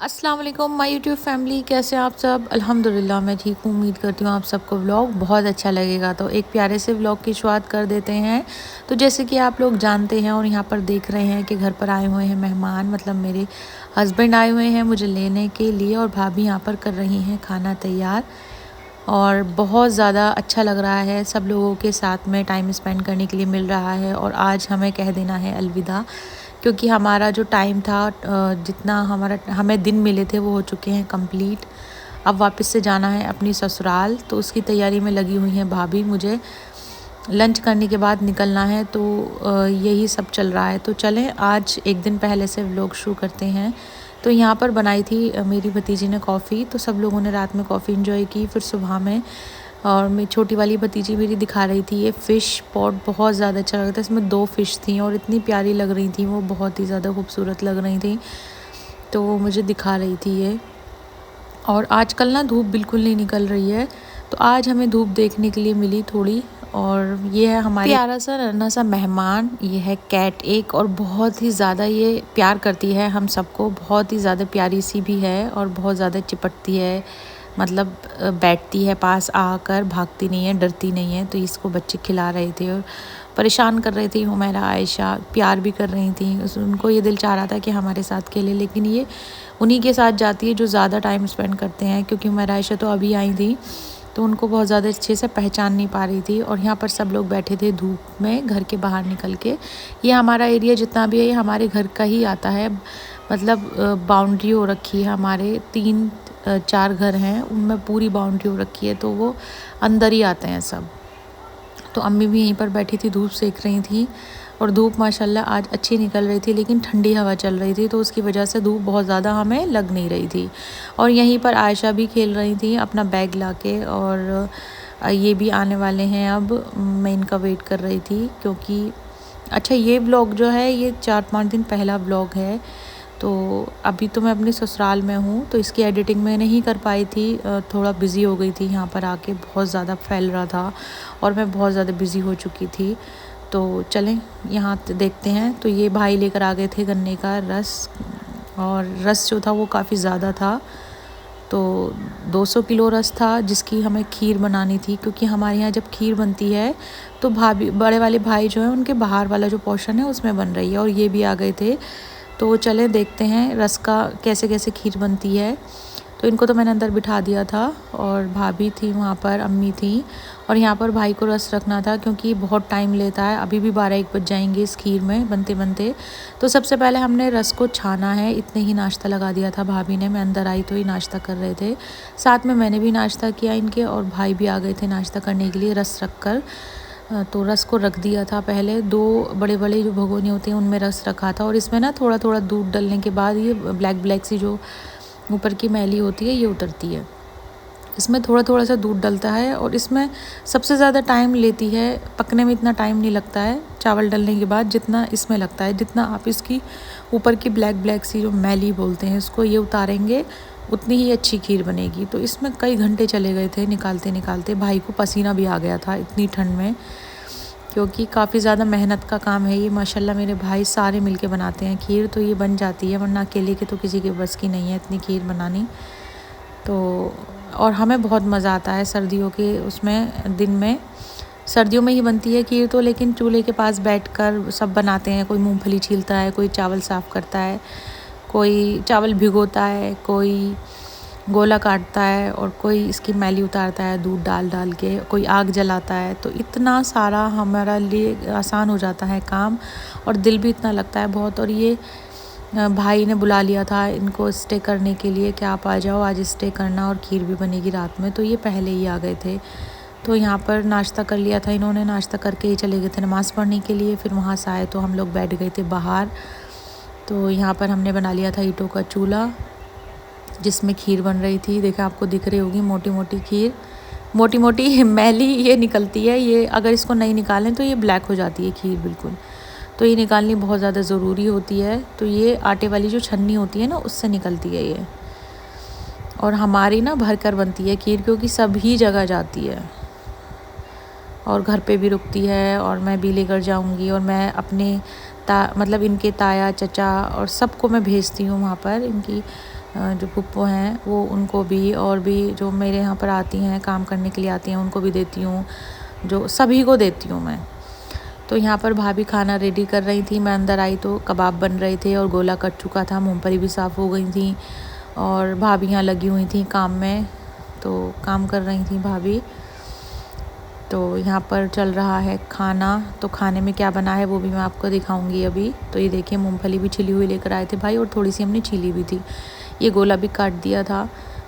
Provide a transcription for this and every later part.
अस्सलाम वालेकुम my YouTube family, कैसे हैं आप सब। अल्हम्दुलिल्लाह मैं ठीक हूँ। उम्मीद करती हूँ आप सबको व्लॉग बहुत अच्छा लगेगा। तो एक प्यारे से व्लॉग की शुरुआत कर देते हैं। तो जैसे कि आप लोग जानते हैं और यहाँ पर देख रहे हैं कि घर पर आए हुए हैं मेहमान, मतलब मेरे हस्बैंड आए हुए हैं मुझे लेने के लिए, और भाभी यहाँ पर कर रही हैं खाना तैयार। और बहुत ज़्यादा अच्छा लग रहा है, सब लोगों के साथ में टाइम स्पेंड करने के लिए मिल रहा है। और आज हमें कह देना है अलविदा, क्योंकि हमारा जो टाइम था, जितना हमें दिन मिले थे वो हो चुके हैं कंप्लीट। अब वापस से जाना है अपनी ससुराल, तो उसकी तैयारी में लगी हुई हैं भाभी। मुझे लंच करने के बाद निकलना है, तो यही सब चल रहा है। तो चलें आज एक दिन पहले से व्लॉग शुरू करते हैं। तो यहाँ पर बनाई थी मेरी भतीजी ने कॉफ़ी, तो सब लोगों ने रात में कॉफ़ी इंजॉय की। फिर सुबह में और मेरी छोटी वाली भतीजी मेरी दिखा रही थी ये फ़िश पॉट, बहुत ज़्यादा अच्छा लग रहा था। इसमें 2 फ़िश थी और इतनी प्यारी लग रही थी, वो बहुत ही ज़्यादा खूबसूरत लग रही थी। तो वो मुझे दिखा रही थी ये। और आजकल ना धूप बिल्कुल नहीं निकल रही है, तो आज हमें धूप देखने के लिए मिली थोड़ी। और ये है हमारे प्यारा सा नन्हा सा मेहमान, ये है कैट एक, और बहुत ही ज़्यादा ये प्यार करती है हम सबको, बहुत ही ज़्यादा प्यारी सी भी है और बहुत ज़्यादा चिपटती है। मतलब बैठती है पास आकर, भागती नहीं है, डरती नहीं है। तो इसको बच्चे खिला रहे थे और परेशान कर रही थी हुमैरा आयशा, प्यार भी कर रही थी। उनको ये दिल चाह रहा था कि हमारे साथ खेले, लेकिन ये उन्हीं के साथ जाती है जो ज़्यादा टाइम स्पेंड करते हैं। क्योंकि हुमैरा आयशा तो अभी आई थी, तो उनको बहुत ज़्यादा अच्छे से पहचान नहीं पा रही थी। और यहाँ पर सब लोग बैठे थे धूप में घर के बाहर निकल के। ये हमारा एरिया जितना भी है ये हमारे घर का ही आता है, मतलब बाउंड्री हो रखी है। हमारे 3-4 घर हैं, उनमें पूरी बाउंड्री हो रखी है, तो वो अंदर ही आते हैं सब। तो अम्मी भी यहीं पर बैठी थी, धूप सेक रही थी। और धूप माशाल्लाह आज अच्छी निकल रही थी, लेकिन ठंडी हवा चल रही थी, तो उसकी वजह से धूप बहुत ज़्यादा हमें लग नहीं रही थी। और यहीं पर आयशा भी खेल रही थी अपना बैग लाके। और ये भी आने वाले हैं, अब मैं इनका वेट कर रही थी। क्योंकि अच्छा, ये व्लॉग जो है ये 4-5 दिन पहला व्लॉग है। तो अभी तो मैं अपने ससुराल में हूँ, तो इसकी एडिटिंग मैं नहीं कर पाई थी, थोड़ा बिज़ी हो गई थी यहाँ पर आके, बहुत ज़्यादा फैल रहा था और मैं बहुत ज़्यादा बिज़ी हो चुकी थी। तो चलें यहाँ देखते हैं। तो ये भाई लेकर आ गए थे गन्ने का रस, और रस जो था वो काफ़ी ज़्यादा था, तो 200 किलो रस था, जिसकी हमें खीर बनानी थी। क्योंकि हमारे यहाँ जब खीर बनती है तो भाभी, बड़े वाले भाई जो हैं उनके बाहर वाला जो पोर्शन है उसमें बन रही है, और ये भी आ गए थे। तो चलें देखते हैं रस का कैसे कैसे खीर बनती है। तो इनको तो मैंने अंदर बिठा दिया था, और भाभी थी वहाँ पर, अम्मी थी। और यहाँ पर भाई को रस रखना था, क्योंकि बहुत टाइम लेता है, अभी भी 12-1 बज जाएंगे इस खीर में बनते बनते। तो सबसे पहले हमने रस को छाना है, इतने ही नाश्ता लगा दिया था भाभी ने। मैं अंदर आई तो ही नाश्ता कर रहे थे, साथ में मैंने भी नाश्ता किया इनके, और भाई भी आ गए थे नाश्ता करने के लिए रस रख कर। तो रस को रख दिया था पहले, 2 बड़े बड़े जो भगोने होते हैं उनमें रस रखा था। और इसमें ना थोड़ा थोड़ा दूध डालने के बाद ये ब्लैक ब्लैक सी जो ऊपर की मैली होती है ये उतरती है। इसमें थोड़ा थोड़ा सा दूध डलता है, और इसमें सबसे ज़्यादा टाइम लेती है, पकने में इतना टाइम नहीं लगता है चावल डलने के बाद जितना इसमें लगता है। जितना आप इसकी ऊपर की ब्लैक ब्लैक सी जो मैली बोलते हैं इसको ये उतारेंगे, उतनी ही अच्छी खीर बनेगी। तो इसमें कई घंटे चले गए थे निकालते निकालते, भाई को पसीना भी आ गया था इतनी ठंड में, क्योंकि काफ़ी ज़्यादा मेहनत का काम है ये। माशाल्लाह मेरे भाई सारे मिलके बनाते हैं खीर, तो ये बन जाती है, वरना अकेले के तो किसी के बस की नहीं है इतनी खीर बनानी। तो और हमें बहुत मज़ा आता है सर्दियों के उसमें, दिन में सर्दियों में ही बनती है खीर तो, लेकिन चूल्हे के पास बैठकर सब बनाते हैं। कोई मूंगफली छीलता है, कोई चावल साफ़ करता है, कोई चावल भिगोता है, कोई गोला काटता है, और कोई इसकी मैली उतारता है दूध डाल डाल के, कोई आग जलाता है। तो इतना सारा हमारा लिए आसान हो जाता है काम, और दिल भी इतना लगता है बहुत। और ये भाई ने बुला लिया था इनको स्टे करने के लिए कि आप आ जाओ आज स्टे करना, और खीर भी बनेगी रात में। तो ये पहले ही आ गए थे। तो यहाँ पर नाश्ता कर लिया था इन्होंने, नाश्ता करके ही चले गए थे नमाज़ पढ़ने के लिए। फिर वहाँ से आए तो हम लोग बैठ गए थे बाहर। तो यहाँ पर हमने बना लिया था ईंटों का चूल्हा, जिसमें खीर बन रही थी। देखा आपको दिख रही होगी मोटी मोटी खीर, मोटी मोटी मैली ये निकलती है। ये अगर इसको नहीं निकालें तो ये ब्लैक हो जाती है खीर बिल्कुल, तो ये निकालनी बहुत ज़्यादा ज़रूरी होती है। तो ये आटे वाली जो छन्नी होती है ना उससे निकलती है ये। और हमारी ना भर कर बनती है खीर, क्योंकि सभी जगह जाती है और घर पे भी रुकती है, और मैं भी लेकर जाऊंगी। और मैं अपने मतलब इनके ताया चचा और सबको मैं भेजती हूँ वहाँ पर इनकी जो फुप्पो हैं वो उनको भी, और भी जो मेरे यहाँ पर आती हैं काम करने के लिए आती हैं उनको भी देती हूँ, जो सभी को देती हूँ मैं। तो यहाँ पर भाभी खाना रेडी कर रही थी। मैं अंदर आई तो कबाब बन रहे थे और गोला कट चुका था, मूंगफली भी साफ़ हो गई थी और भाभी यहाँ लगी हुई थी काम में, तो काम कर रही थी भाभी। तो यहाँ पर चल रहा है खाना। तो खाने में क्या बना है वो भी मैं आपको दिखाऊंगी अभी। तो ये देखिए मूंगफली भी छिली हुई लेकर आए थे भाई, और थोड़ी सी हमने छीली भी थी। ये गोला भी काट दिया था।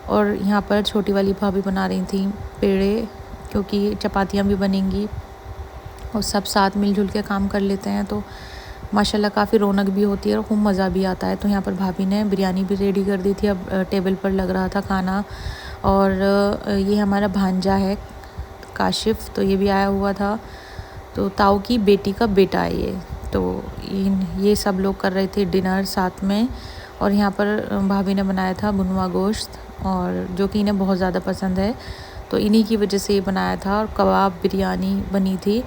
और यहाँ पर छोटी वाली भाभी बना रही थी पेड़े, क्योंकि चपातियाँ भी बनेंगी और सब साथ मिलजुल के काम कर लेते हैं तो माशाल्लाह काफ़ी रौनक भी होती है और खूब मज़ा भी आता है। तो यहाँ पर भाभी ने बिरयानी भी रेडी कर दी थी। अब टेबल पर लग रहा था खाना। और ये हमारा भांजा है काशिफ़, तो ये भी आया हुआ था। तो ताऊ की बेटी का बेटा है ये। तो ये सब लोग कर रहे थे डिनर साथ में। और यहाँ पर भाभी ने बनाया था भुनवा गोश्त, और जो कि इन्हें बहुत ज़्यादा पसंद है, तो इन्हीं की वजह से ये बनाया था। और कबाब बिरयानी बनी थी,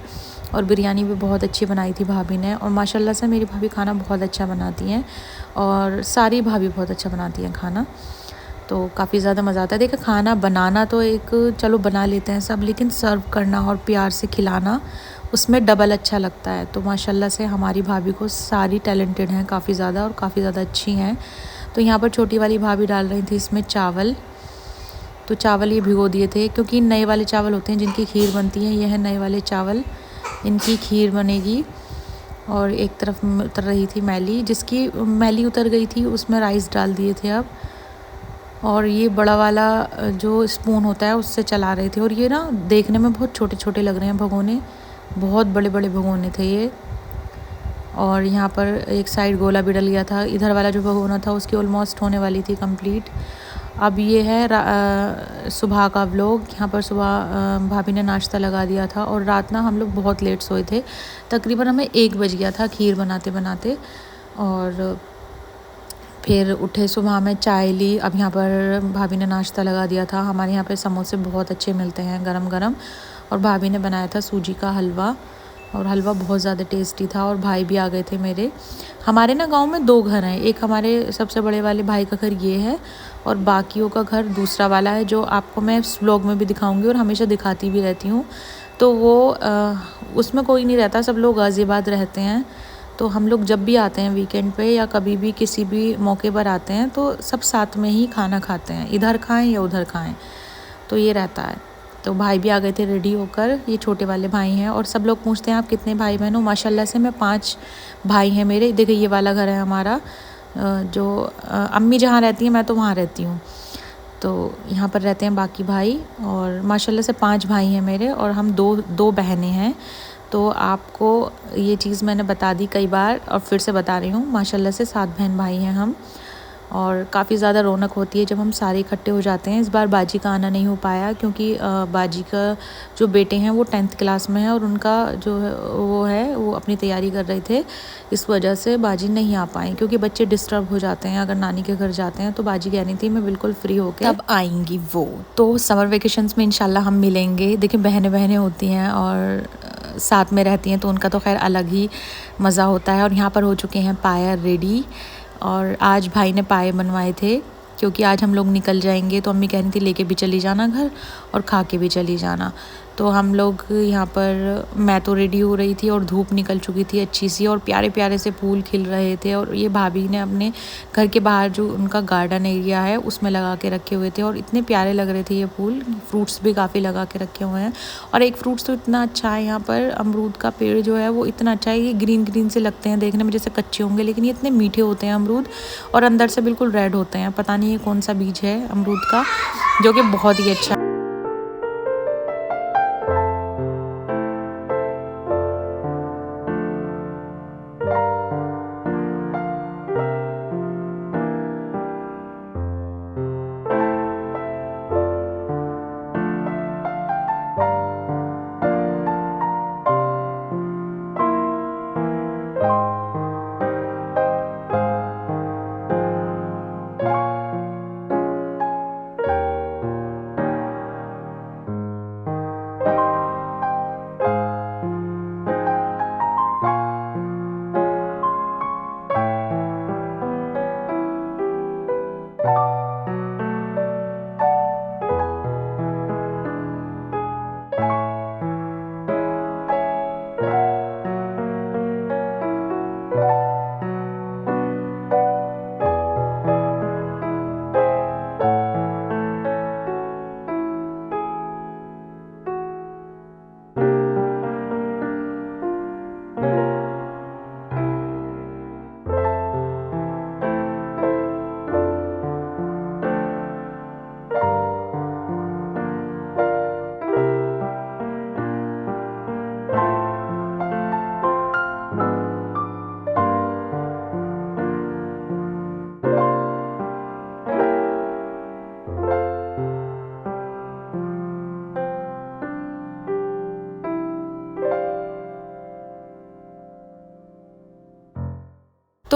और बिरयानी भी बहुत अच्छी बनाई थी भाभी ने। और माशाल्लाह से मेरी भाभी खाना बहुत अच्छा बनाती हैं, और सारी भाभी बहुत अच्छा बनाती हैं खाना। तो काफ़ी ज़्यादा मज़ा आता है। देखिए खाना बनाना तो एक चलो बना लेते हैं सब, लेकिन सर्व करना और प्यार से खिलाना उसमें डबल अच्छा लगता है। तो माशाल्लाह से हमारी भाभी को सारी टैलेंटेड हैं काफ़ी ज़्यादा, और काफ़ी ज़्यादा अच्छी हैं। तो यहाँ पर छोटी वाली भाभी डाल रही थी इसमें चावल। तो चावल ये भिगो दिए थे, क्योंकि नए वाले चावल होते हैं जिनकी खीर बनती है, ये है नए वाले चावल, इनकी खीर बनेगी। और एक तरफ उतर रही थी मैली, जिसकी मैली उतर गई थी उसमें राइस डाल दिए थे अब। और ये बड़ा वाला जो स्पून होता है उससे चला रहे थे। और ये ना देखने में बहुत छोटे छोटे लग रहे हैं भगोने, बहुत बड़े बड़े भगोने थे ये। और यहाँ पर एक साइड गोला भी डल गया था। इधर वाला जो भगोना था उसकी ऑलमोस्ट होने वाली थी कंप्लीट। अब ये है सुबह का व्लॉग। यहाँ पर सुबह भाभी ने नाश्ता लगा दिया था, और रात ना हम लोग बहुत लेट सोए थे, तकरीबन हमें 1 बज गया था खीर बनाते बनाते। और फिर उठे, सुबह में चाय ली। अब यहाँ पर भाभी ने नाश्ता लगा दिया था। हमारे यहाँ पे समोसे बहुत अच्छे मिलते हैं गरम गरम, और भाभी ने बनाया था सूजी का हलवा, और हलवा बहुत ज़्यादा टेस्टी था। और भाई भी आ गए थे मेरे। हमारे ना गांव में 2 घर हैं, एक हमारे सबसे बड़े वाले भाई का घर ये है, और बाकियों का घर दूसरा वाला है, जो आपको मैं इस व्लॉग में भी दिखाऊंगी और हमेशा दिखाती भी रहती हूँ। तो वो उसमें कोई नहीं रहता, सब लोग गाज़ियाबाद रहते हैं। तो हम लोग जब भी आते हैं वीकेंड पे या कभी भी किसी भी मौके पर आते हैं तो सब साथ में ही खाना खाते हैं, इधर खाएं या उधर खाएं, तो ये रहता है। तो भाई भी आ गए थे रेडी होकर, ये छोटे वाले भाई हैं। और सब लोग पूछते हैं आप कितने भाई बहन हो। माशाल्लाह से मैं 5 भाई हैं मेरे। देखिए ये वाला घर है हमारा, जो अम्मी जहाँ रहती हैं मैं तो वहाँ रहती हूँ। तो यहाँ पर रहते हैं बाकी भाई, और माशाल्लाह से 5 भाई हैं मेरे, और हम दो बहनें हैं। तो आपको ये चीज़ मैंने बता दी कई बार, और फिर से बता रही हूँ, माशाल्लाह से 7 बहन भाई हैं हम। और काफ़ी ज़्यादा रौनक होती है जब हम सारे इकट्ठे हो जाते हैं। इस बार बाजी का आना नहीं हो पाया, क्योंकि बाजी का जो बेटे हैं वो 10th क्लास में है, और उनका जो है वो अपनी तैयारी कर रहे थे, इस वजह से बाजी नहीं आ पाए। क्योंकि बच्चे डिस्टर्ब हो जाते हैं अगर नानी के घर जाते हैं। तो बाजी कह रही थी मैं बिल्कुल फ्री होकर तब आएंगी वो। तो समर वेकेशंस में इंशाल्लाह हम मिलेंगे। देखिए बहनें बहनें होती हैं और साथ में रहती हैं, तो उनका तो खैर अलग ही मज़ा होता है। और यहाँ पर हो चुके हैं पाया रेडी, और आज भाई ने पाए बनवाए थे, क्योंकि आज हम लोग निकल जाएंगे। तो अम्मी कह रही थी लेके भी चली जाना घर, और खा के भी चली जाना। तो हम लोग यहाँ पर, मैं तो रेडी हो रही थी और धूप निकल चुकी थी अच्छी सी, और प्यारे प्यारे से फूल खिल रहे थे। और ये भाभी ने अपने घर के बाहर जो उनका गार्डन एरिया है उसमें लगा के रखे हुए थे, और इतने प्यारे लग रहे थे ये फूल। फ्रूट्स भी काफ़ी लगा के रखे हुए हैं। और एक फ्रूट्स तो इतना अच्छा है यहाँ पर, अमरूद का पेड़ जो है वो इतना अच्छा है। ये ग्रीन ग्रीन से लगते हैं देखने में, जैसे कच्चे होंगे, लेकिन ये इतने मीठे होते हैं अमरूद, और अंदर से बिल्कुल रेड होते हैं। पता नहीं ये कौन सा बीज है अमरूद का, जो कि बहुत ही अच्छा।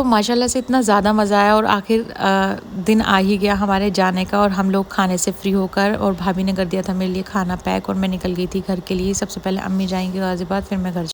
तो माशाल्लाह से इतना ज़्यादा मज़ा आया और आखिर दिन आ ही गया हमारे जाने का और हम लोग खाने से फ्री होकर और भाभी ने कर दिया था मेरे लिए खाना पैक और मैं निकल गई थी घर के लिए। सबसे पहले अम्मी जाएंगी गाज़ियाबाद, फिर मैं घर